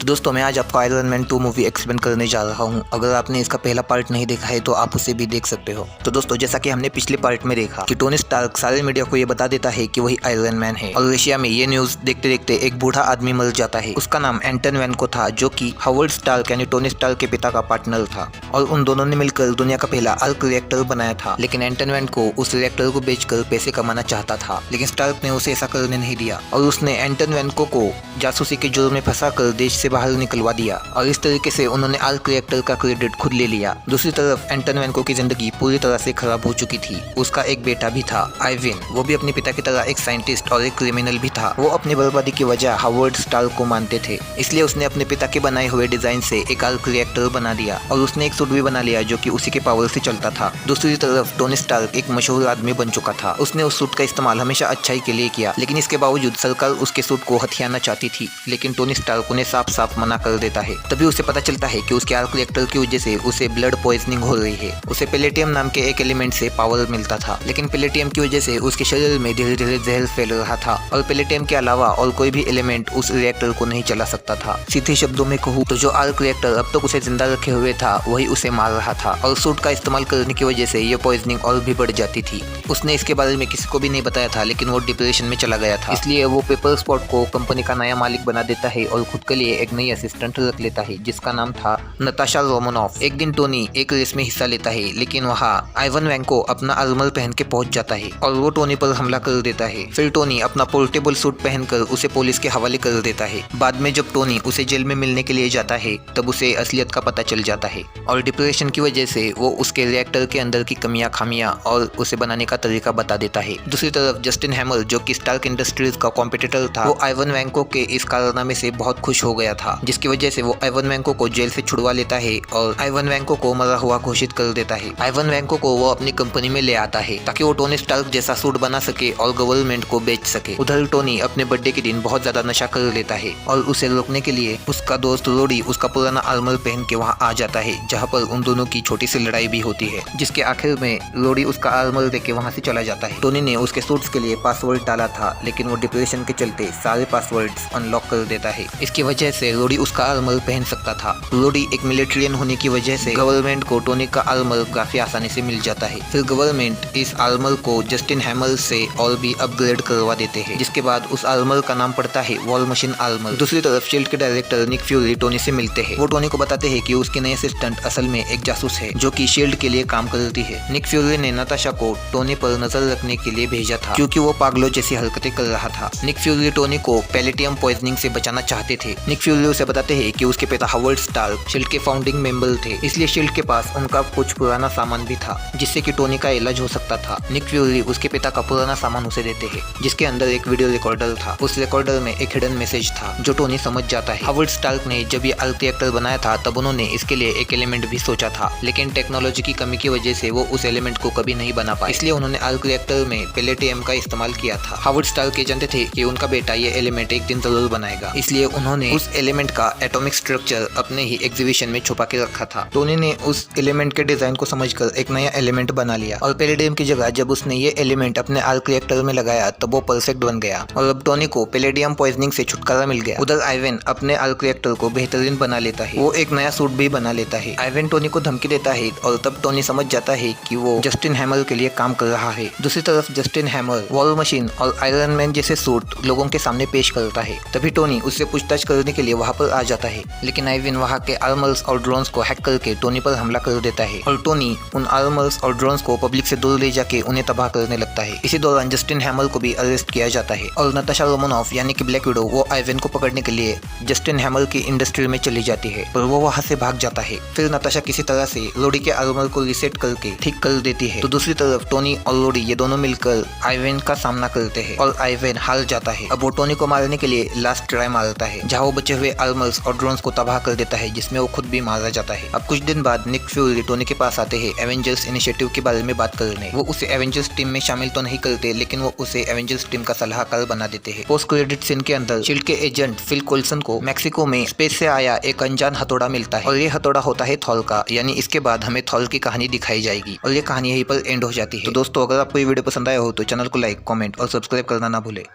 तो दोस्तों मैं आज आपको आयरन मैन 2 मूवी एक्सप्लेन करने जा रहा हूं। अगर आपने इसका पहला पार्ट नहीं देखा है तो आप उसे भी देख सकते हो। तो दोस्तों जैसा कि हमने पिछले पार्ट में देखा कि टोनी स्टार्क सारे मीडिया को ये बता देता है कि वही आयरन मैन है और रशिया में ये न्यूज देखते देखते एक बूढ़ा आदमी मर जाता है। उसका नाम एंटन वैनको था जो कि हावर्ड स्टार्क यानी टोनी स्टार्क के पिता का पार्टनर था और उन दोनों ने मिलकर दुनिया का पहला आर्क रिएक्टर बनाया था। लेकिन एंटन वैनको उस रिएक्टर को बेचकर पैसे कमाना चाहता था, लेकिन स्टार्क ने उसे ऐसा करने नहीं दिया और उसने एंटन वैनको को जासूसी के जुर्म में फंसाकर देश से बाहर निकलवा दिया और इस तरीके से उन्होंने आर्क रिएक्टर का क्रेडिट खुद ले लिया। दूसरी तरफ एंटन वैनको की जिंदगी पूरी तरह से खराब हो चुकी थी। उसका एक बेटा भी था आइविन, वो भी अपने पिता की तरह एक साइंटिस्ट और एक क्रिमिनल भी था। वो अपनी बर्बादी की वजह हावर्ड स्टार्क को मानते थे, इसलिए उसने अपने पिता के बनाए हुए डिजाइन से एक आर्क रिएक्टर बना दिया और उसने एक सूट भी बना लिया जो कि उसी के पावर से चलता था। दूसरी तरफ टोनी स्टार्क एक मशहूर आदमी बन चुका था। उसने उस सूट का इस्तेमाल हमेशा अच्छाई के लिए किया, लेकिन इसके बावजूद सरकार उसके सूट को हथियाना चाहती थी, लेकिन टोनी स्टार्क उन्हें साफ साफ मना कर देता है। तभी उसे पता चलता है कि उसके आर्क रिएक्टर की वजह से उसे ब्लड पॉइजनिंग हो रही है। उसे पेलेटियम नाम के एक एलिमेंट से पावर मिलता था, लेकिन पेलेटियम की वजह से उसके शरीर में धीरे धीरे जहर फैल रहा था और पेलेटियम के अलावा और कोई भी एलिमेंट उस रिएक्टर को नहीं चला सकता था। सीधे शब्दों में कहूँ तो जो आर्क रिएक्टर अब तक उसे जिंदा रखे हुए था वही उसे मार रहा था और सूट का इस्तेमाल करने की वजह से ये पॉइजनिंग और भी बढ़ जाती थी। उसने इसके बारे में किसी को भी नहीं बताया था, लेकिन वो डिप्रेशन में चला गया था, इसलिए वो पेपर स्पॉट को कंपनी का नया मालिक बना देता है और खुद के लिए एक नई असिस्टेंट रख लेता है जिसका नाम था नताशा रोमनॉफ। एक दिन टोनी एक रेस में हिस्सा लेता है, लेकिन वहाँ आइवन वैनको अपना आर्मर पहन के पहुंच जाता है और वो टोनी पर हमला कर देता है। फिर टोनी अपना पोर्टेबल सूट पहनकर उसे पुलिस के हवाले कर देता है। बाद में जब टोनी उसे जेल में मिलने के लिए जाता है तब उसे असलियत का पता चल जाता है और डिप्रेशन की वजह से वो उसके रिएक्टर के अंदर की कमियां खामियां और उसे बनाने का तरीका बता देता है। दूसरी तरफ जस्टिन हैमर जो कि स्टार्क इंडस्ट्रीज का कॉम्पिटिटर था, वो आइवन वैनको के इस कारनामे से बहुत खुश हो गया था, जिसकी वजह से वो आइवन वैनको को जेल से छुड़वा लेता है और आइवन वैनको को मरा हुआ घोषित कर देता है। आइवन वैनको को वो अपनी कंपनी में ले आता है ताकि वो टोनी स्टार्क जैसा सूट बना सके और गवर्नमेंट को बेच सके। उधर टोनी अपने बर्थडे के दिन बहुत ज्यादा नशा कर लेता है और उसे रोकने के लिए उसका दोस्त रोडी उसका पुराना आर्मर पहन के वहाँ आ जाता है, जहाँ पर उन दोनों की छोटी सी लड़ाई भी होती है, जिसके आखिर में रोडी उसका आर्मर देके वहाँ से चला जाता है। टोनी ने उसके सूट्स के लिए पासवर्ड डाला था, लेकिन वो डिप्रेशन के चलते सारे पासवर्ड्स अनलॉक कर देता है। इसकी वजह से रोडी उसका आर्मर पहन सकता था। रोडी एक मिलिट्रियन होने की वजह से गवर्नमेंट को टोनी का आर्मर काफी आसानी से मिल जाता है। फिर गवर्नमेंट इस आर्मर को जस्टिन हैमर से और भी अपग्रेड करवा देते हैं, जिसके बाद उस आर्मर का नाम पड़ता है वॉर मशीन आर्मर। दूसरी तरफ शील्ड के डायरेक्टर निक फ्यूरी टोनी से मिलते हैं। वो टोनी को बताते हैं कि उसकी नई असिस्टेंट असल में एक जासूस है जो कि शील्ड के लिए काम करती है। निक फ्यूरी ने नताशा को टोनी पर नजर रखने के लिए भेजा था क्योंकि वो पागलों जैसी हरकतें कर रहा था। निक फ्यूरी टोनी को पेलेटियम पॉइजनिंग से बचाना चाहते थे। निक फ्यूरी उसे बताते हैं कि उसके पिता हावर्ड स्टार्क शील्ड के फाउंडिंग मेंबर थे, इसलिए शील्ड के पास उनका कुछ पुराना सामान भी था जिससे कि टोनी का इलाज हो सकता था। निक फ्यूरी उसके पिता का पुराना सामान उसे देते हैं जिसके अंदर एक वीडियो रिकॉर्डर था। उस रिकॉर्डर में एक हिडन मैसेज था जो टोनी समझ जाता है। हावर्ड स्टार्क ने जब ये आर्क रिएक्टर बनाया था तब उन्होंने इसके लिए एक एलिमेंट भी सोचा था, लेकिन टेक्नोलॉजी की कमी की वजह से वो उस एलिमेंट को कभी नहीं बना पाए, इसलिए उन्होंने आर्क रिएक्टर में पेलेटियम का इस्तेमाल किया था। हावर्ड स्टार्क ये जानते थे कि उनका बेटा ये एलिमेंट एक दिन जरूर बनाएगा, इसलिए उन्होंने उस एलिमेंट का एटॉमिक स्ट्रक्चर अपने ही एग्जीबिशन में छुपा के रखा था। टोनी ने उस एलिमेंट के डिजाइन को समझकर एक नया एलिमेंट बना लिया और पेलेडियम की जगह जब उसने ये एलिमेंट अपने आर्क रिएक्टर में लगाया तब वो परफेक्ट बन गया और अब टोनी को पेलेडियम पॉइजनिंग से छुटकारा मिल गया। उधर आइवन अपने आर्क रिएक्टर को बेहतरीन बना लेता है, वो एक नया सूट भी बना लेता है। आइवन टोनी को धमकी देता है और तब टोनी समझ जाता है कि वो जस्टिन हैमर के लिए काम कर रहा है। दूसरी तरफ जस्टिन हैमर वॉर मशीन और आयरन मैन जैसे सूट लोगों के सामने पेश करता है। तभी टोनी उससे पूछताछ करने के लिए वहाँ पर आ जाता है, लेकिन आइवन वहाँ के आर्मर्स और ड्रोन्स को हैक करके टोनी पर हमला कर देता है और टोनी उन आर्मर्स और ड्रोन्स को पब्लिक से दूर ले जाके उन्हें तबाह करने लगता है। इसी दौरान जस्टिन हैमर को भी अरेस्ट किया जाता है और नताशा रोमनॉफ यानी कि ब्लैक विडो वो आइवन को पकड़ने के लिए जस्टिन हैमर की इंडस्ट्री में चली जाती है, पर वो वहाँ से भाग जाता है। फिर नताशा किसी तरह से रोडी के आर्मर को रिसेट करके ठीक कर देती है। तो दूसरी तरफ टोनी और रोडी ये दोनों मिलकर आइवन का सामना करते हैं और आइवन हार जाता है। अब वो टोनी को मारने के लिए लास्ट ट्राई मारता है, जहाँ वो बचे हुए आर्मर्स और ड्रोन्स को तबाह कर देता है, जिसमें वो खुद भी मारा जाता है। अब कुछ दिन बाद निक फ्यूरी टोनी के पास आते हैं एवेंजर्स इनिशिएटिव के बारे में बात करने। वो उसे एवेंजर्स टीम में शामिल तो नहीं करते, लेकिन वो उसे एवेंजर्स टीम का सलाहकार बना देते हैं। पोस्ट क्रेडिट सीन के अंदर शील्ड के एजेंट फिल कोल्सन को मैक्सिको में स्पेस से आया एक अनजान हथौड़ा मिलता है और ये हथौड़ा होता है थॉर का, यानी इसके बाद हमें थॉर की कहानी दिखाई जाएगी और ये कहानी यहीं पर एंड हो जाती है। तो दोस्तों अगर आपको ये वीडियो पसंद आया हो तो चैनल को लाइक, कमेंट और सब्सक्राइब करना ना भूले।